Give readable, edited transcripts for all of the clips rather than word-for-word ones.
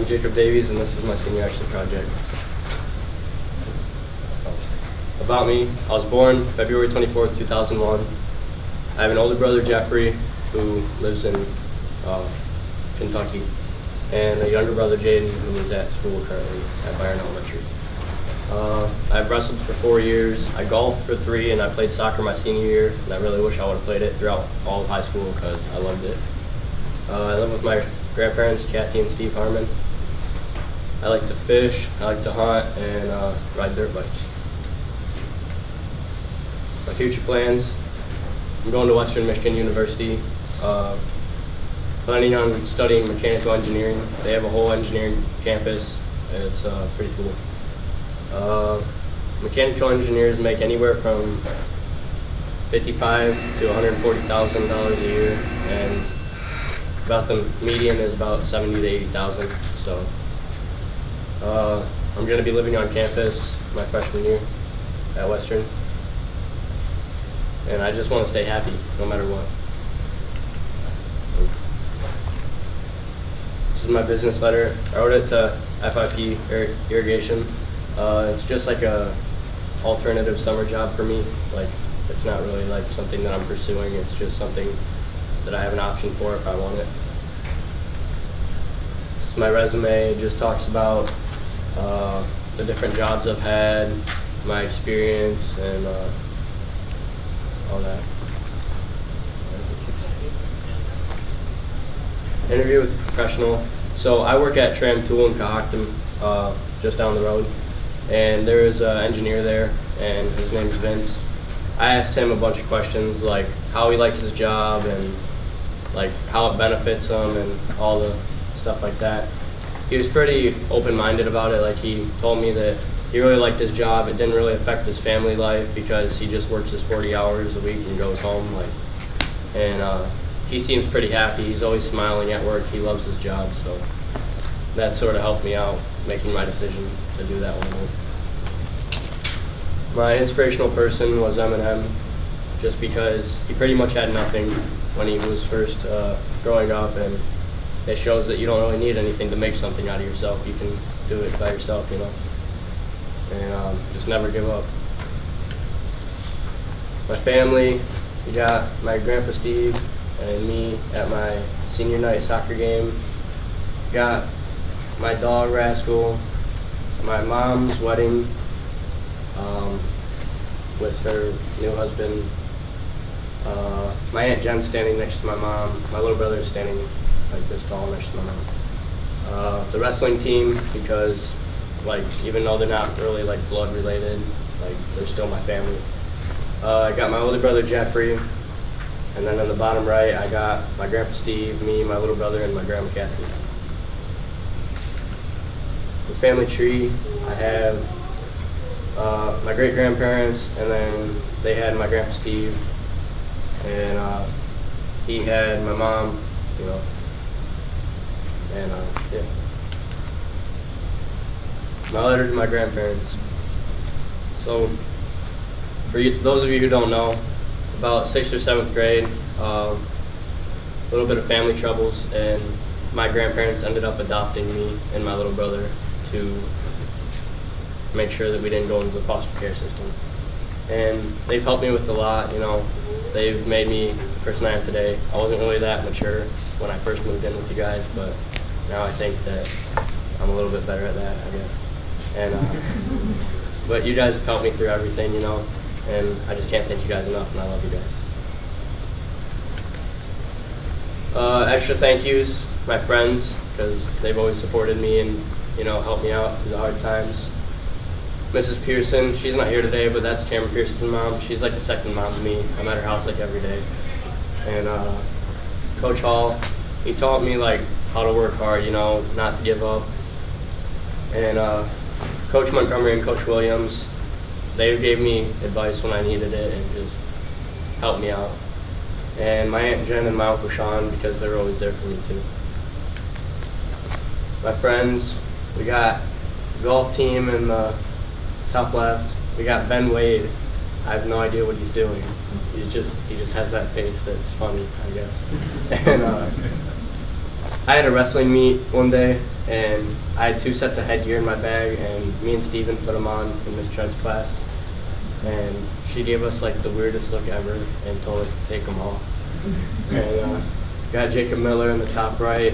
I'm Jacob Davies, and this is my senior action project. About me, I was born February 24th, 2001. I have an older brother, Jeffrey, who lives in Kentucky, and a younger brother, Jaden, who is at school currently at Byron Elementary. I've wrestled for 4 years, I golfed for 3, and I played soccer my senior year, and I really wish I would have played it throughout all of high school because I loved it. I live with my grandparents, Kathy and Steve Harmon. I like to fish, I like to hunt, and ride dirt bikes. My future plans, I'm going to Western Michigan University, planning on studying mechanical engineering. They have a whole engineering campus, and it's pretty cool. Mechanical engineers make anywhere from $55,000 to $140,000 a year, and about the median is about $70,000 to $80,000. So I'm going to be living on campus my freshman year at Western, and I just want to stay happy no matter what. This is my business letter. I wrote it to FIP Irrigation. It's just like a alternative summer job for me. Like, it's not really like something that I'm pursuing. It's just something that I have an option for if I want it. So my resume just talks about the different jobs I've had, my experience, and all that. Interview with a professional. So I work at Tram Tool in Cohocton, just down the road, and there is an engineer there, and his name's Vince. I asked him a bunch of questions like how he likes his job and like how it benefits him and all the stuff like that. He was pretty open-minded about it. Like, he told me that he really liked his job. It didn't really affect his family life because he just works his 40 hours a week and goes home. And he seems pretty happy. He's always smiling at work. He loves his job, so that sort of helped me out making my decision to do that one. My inspirational person was Eminem, just because he pretty much had nothing when he was first growing up, and it shows that you don't really need anything to make something out of yourself. You can do it by yourself, you know, and just never give up. My family, we got my grandpa Steve and me at my senior night soccer game. Got my dog Rascal, my mom's wedding with her new husband. My Aunt Jen's standing next to my mom. My little brother is standing like this tall next to my mom. The wrestling team, because like even though they're not really like blood related, like they're still my family. I got my older brother Jeffrey, and then on the bottom right I got my grandpa Steve, me, my little brother, and my grandma Kathy. The family tree, I have my great grandparents, and then they had my grandpa Steve, and he had my mom, you know, and yeah. My letter to my grandparents. So, for you, those of you who don't know, about 6th or 7th grade, a little bit of family troubles, and my grandparents ended up adopting me and my little brother to make sure that we didn't go into the foster care system. And they've helped me with a lot, you know. They've made me the person I am today. I wasn't really that mature when I first moved in with you guys, but now I think that I'm a little bit better at that, I guess. And but you guys have helped me through everything, you know, and I just can't thank you guys enough, and I love you guys. Extra thank yous, my friends, because they've always supported me and, you know, helped me out through the hard times. Mrs. Pearson, she's not here today, but that's Cameron Pearson's mom. She's like the second mom to me. I'm at her house like every day. And Coach Hall, he taught me like how to work hard, you know, not to give up. And Coach Montgomery and Coach Williams, they gave me advice when I needed it and just helped me out. And my Aunt Jen and my Uncle Sean, because they're always there for me too. My friends, we got the golf team in the top left. We got Ben Wade. I have no idea what he's doing. He just has that face that's funny, I guess. And I had a wrestling meet one day, and I had 2 sets of headgear in my bag, and me and Steven put them on in Miss Trent's class. And she gave us like the weirdest look ever and told us to take them off. And got Jacob Miller in the top right,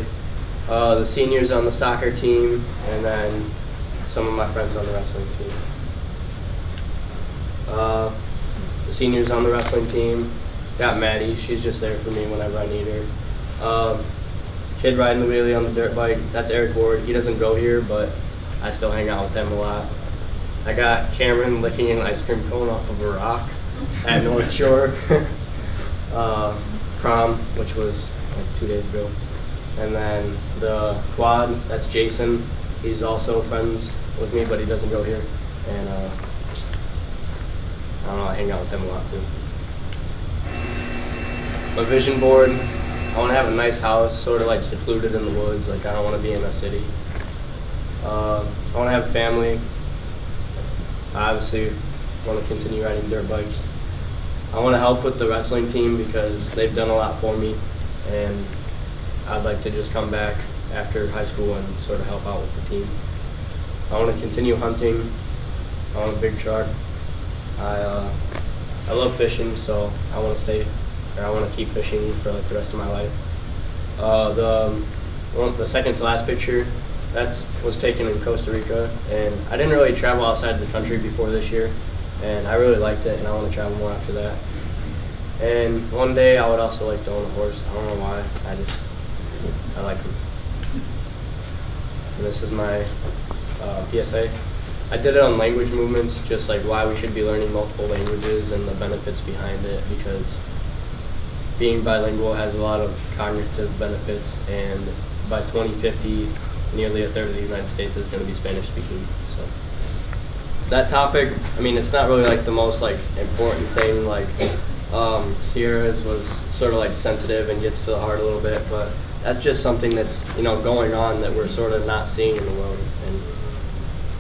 the seniors on the soccer team, and then some of my friends on the wrestling team. The seniors on the wrestling team, got Maddie, she's just there for me whenever I need her. Kid riding the wheelie on the dirt bike, that's Eric Ward. He doesn't go here, but I still hang out with him a lot. I got Cameron licking an ice cream cone off of a rock at North Shore. Prom, which was like 2 days ago. And then the quad, that's Jason. He's also friends with me, but he doesn't go here. And I don't know, I hang out with him a lot too. My vision board, I want to have a nice house, sort of like secluded in the woods. Like I don't want to be in a city. I want to have a family. I obviously want to continue riding dirt bikes. I want to help with the wrestling team because they've done a lot for me, and I'd like to just come back after high school and sort of help out with the team. I want to continue hunting. I want a big truck. I love fishing, so I want to keep fishing for like the rest of my life. The second to last picture, that was taken in Costa Rica, and I didn't really travel outside of the country before this year, and I really liked it, and I want to travel more after that. And one day I would also like to own a horse. I don't know why, I like them. And this is my PSA. I did it on language movements, just like why we should be learning multiple languages and the benefits behind it, because being bilingual has a lot of cognitive benefits, and by 2050, nearly a third of the United States is going to be Spanish speaking. So that topic, I mean, it's not really like the most like important thing. Like Sierra's was sort of like sensitive and gets to the heart a little bit, but that's just something that's going on that we're sort of not seeing in the world, and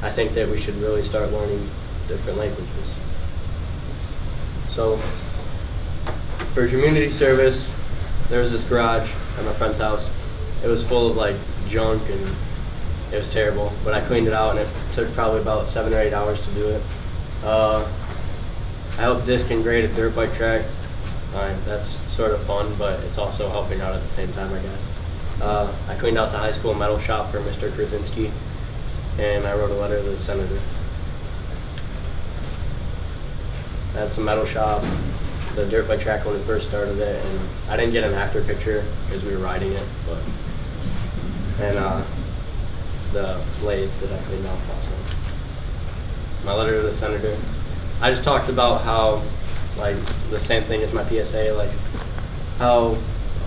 I think that we should really start learning different languages. So for community service, there was this garage at my friend's house. It was full of like junk and it was terrible, but I cleaned it out and it took probably about 7 or 8 hours to do it. I helped disc and grade a dirt bike track. That's sort of fun, but it's also helping out at the same time, I guess. I cleaned out the high school metal shop for Mr. Krasinski, and I wrote a letter to the senator. That's the metal shop, the dirt bike track when we first started it, and I didn't get an actor picture because we were riding it, and the lathe that I cleaned off also. My letter to the senator. I just talked about how, like, the same thing as my PSA, like, how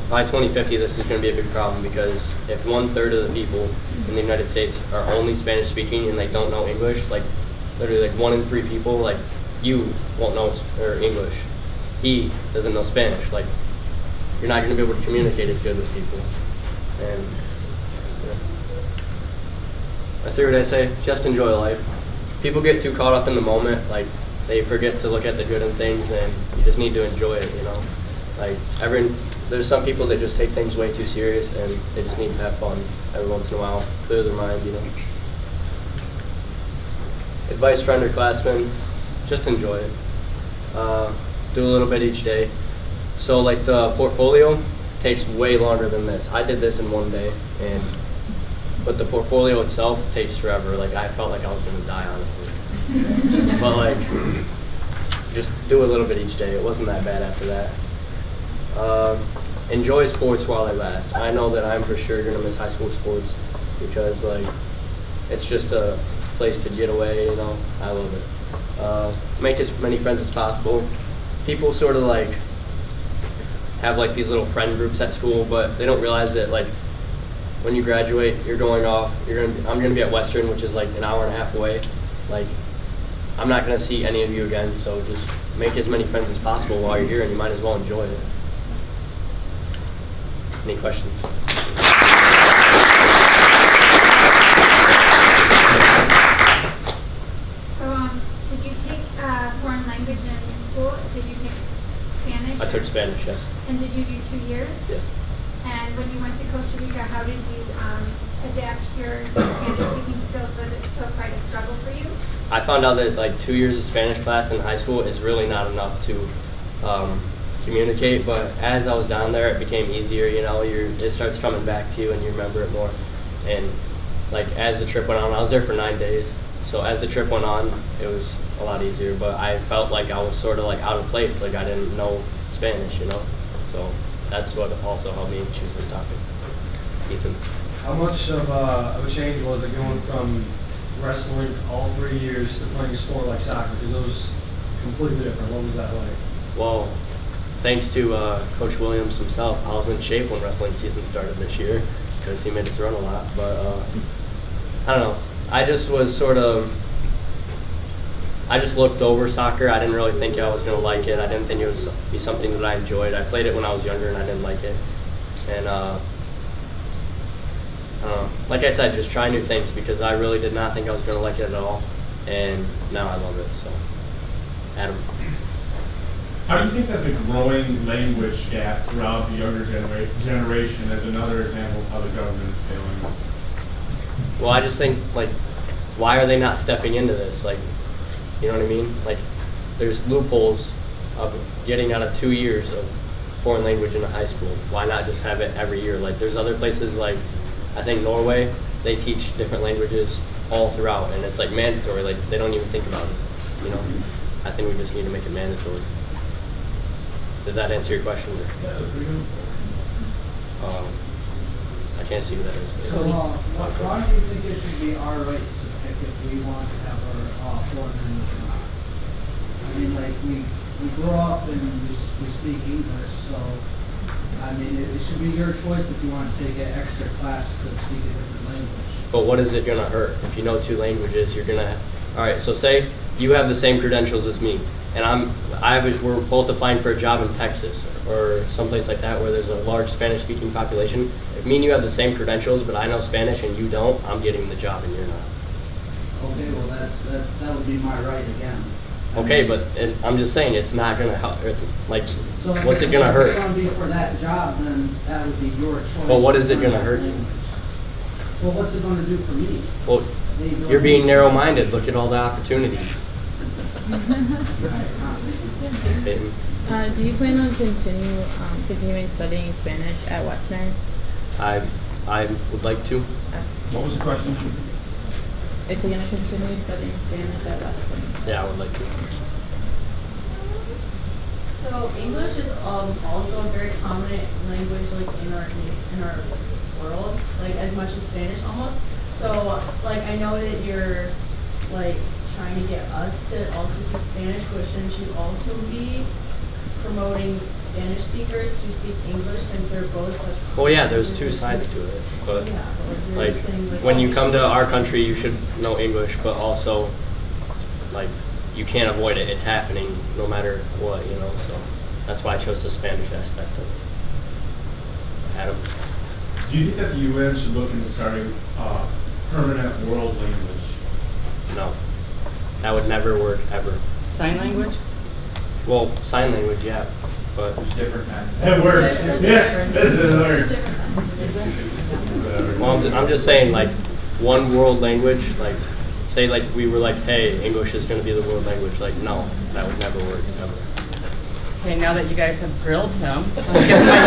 by 2050 this is going to be a big problem, because if 1/3 of the people in the United States are only Spanish speaking and they don't know English, like, literally like 1 in 3 people, like, you won't know English. He doesn't know Spanish. Like, you're not going to be able to communicate as good with people. And my third essay, just enjoy life. People get too caught up in the moment, like they forget to look at the good in things, and you just need to enjoy it, Like there's some people that just take things way too serious, and they just need to have fun every once in a while, clear their mind, Advice, friend or classman, just enjoy it. Do a little bit each day. So like the portfolio takes way longer than this. I did this in 1 day, but the portfolio itself takes forever. Like I felt like I was gonna die, honestly. But like, just do a little bit each day. It wasn't that bad after that. Enjoy sports while they last. I know that I'm for sure gonna miss high school sports because like, it's just a place to get away, I love it. Make as many friends as possible. People sort of like have like these little friend groups at school, but they don't realize that like when you graduate, you're going off. I'm gonna be at Western, which is like an hour and a half away. Like, I'm not gonna see any of you again, so just make as many friends as possible while you're here, and you might as well enjoy it. Any questions? Did you take foreign language in school? Did you take Spanish? I took Spanish, yes. And did you do 2 years? Yes. And when you went to Costa Rica, how did you adapt your Spanish-speaking skills? Was it still quite a struggle for you? I found out that like 2 years of Spanish class in high school is really not enough to communicate, but as I was down there, it became easier. You know, it starts coming back to you, and you remember it more. And like as the trip went on, I was there for 9 days. So as the trip went on, it was a lot easier. But I felt like I was sort of like out of place, like I didn't know Spanish, you know. So that's what also helped me choose this topic. Ethan. How much of a change was it going from wrestling all 3 years to playing a sport like soccer? Because it was completely different. What was that like? Well, thanks to Coach Williams himself, I was in shape when wrestling season started this year because he made us run a lot. But I don't know. I just was I just looked over soccer. I didn't really think I was going to like it. I didn't think it would be something that I enjoyed. I played it when I was younger and I didn't like it. And like I said, just try new things because I really did not think I was going to like it at all. And now I love it. So, Adam. How do you think that the growing language gap throughout the younger generation is another example of how the government is failing us? Well, I just think, like, why are they not stepping into this? Like, you know what I mean? Like, there's loopholes of getting out of 2 years of foreign language in a high school. Why not just have it every year? Like, there's other places like, I think Norway, they teach different languages all throughout, and it's like mandatory. Like, they don't even think about it, you know? I think we just need to make it mandatory. Did that answer your question? Yeah, pretty good. I can't see who that is. So, why do you think it should be our right to pick if we want to have our foreign language or not? I mean, like, we grow up and we speak English, so, I mean, it should be your choice if you want to take an extra class to speak a different language. But what is it going to hurt? If you know 2 languages, you're going to... All right, so say you have the same credentials as me, and we're both applying for a job in Texas or someplace like that where there's a large Spanish-speaking population. If me and you have the same credentials, but I know Spanish and you don't, I'm getting the job and you're not. Okay, well, that would be my right again. Okay, but I'm just saying it's not going to help. It's like, So what's it going to If hurt? it's going to be for that job, then that would be your choice. Well, what is it to gonna learn that hurt? language. Well, what's it going to do for me? Well, you're being narrow-minded. Look at all the opportunities. Do you plan on continuing studying Spanish at Western? I would like to. What was the question? Is he going to continue studying Spanish at Western? Yeah, I would like to. So English is also a very prominent language like in our world, like as much as Spanish almost. So like I know that you're like trying to get us to also see Spanish, but shouldn't you also be promoting Spanish speakers to speak English since they're both such Well, yeah, there's 2 languages? sides to it. But Yeah, but you're like just saying, like, when oh, you we come should to our speak country, you should know English, but also like you can't avoid it. It's happening no matter what, you know. So that's why I chose the Spanish aspect of it. Adam. Do you think that the UN should look into starting a permanent world language? No, that would never work ever. Sign language? Well, sign language, yeah, but There's different kinds. It works. There's Yeah, it There's works. different signs. well, I'm just saying like one world language, like say like we were like, hey, English is going to be the world language. Like no, that would never work ever. Okay, now that you guys have grilled him, let's get my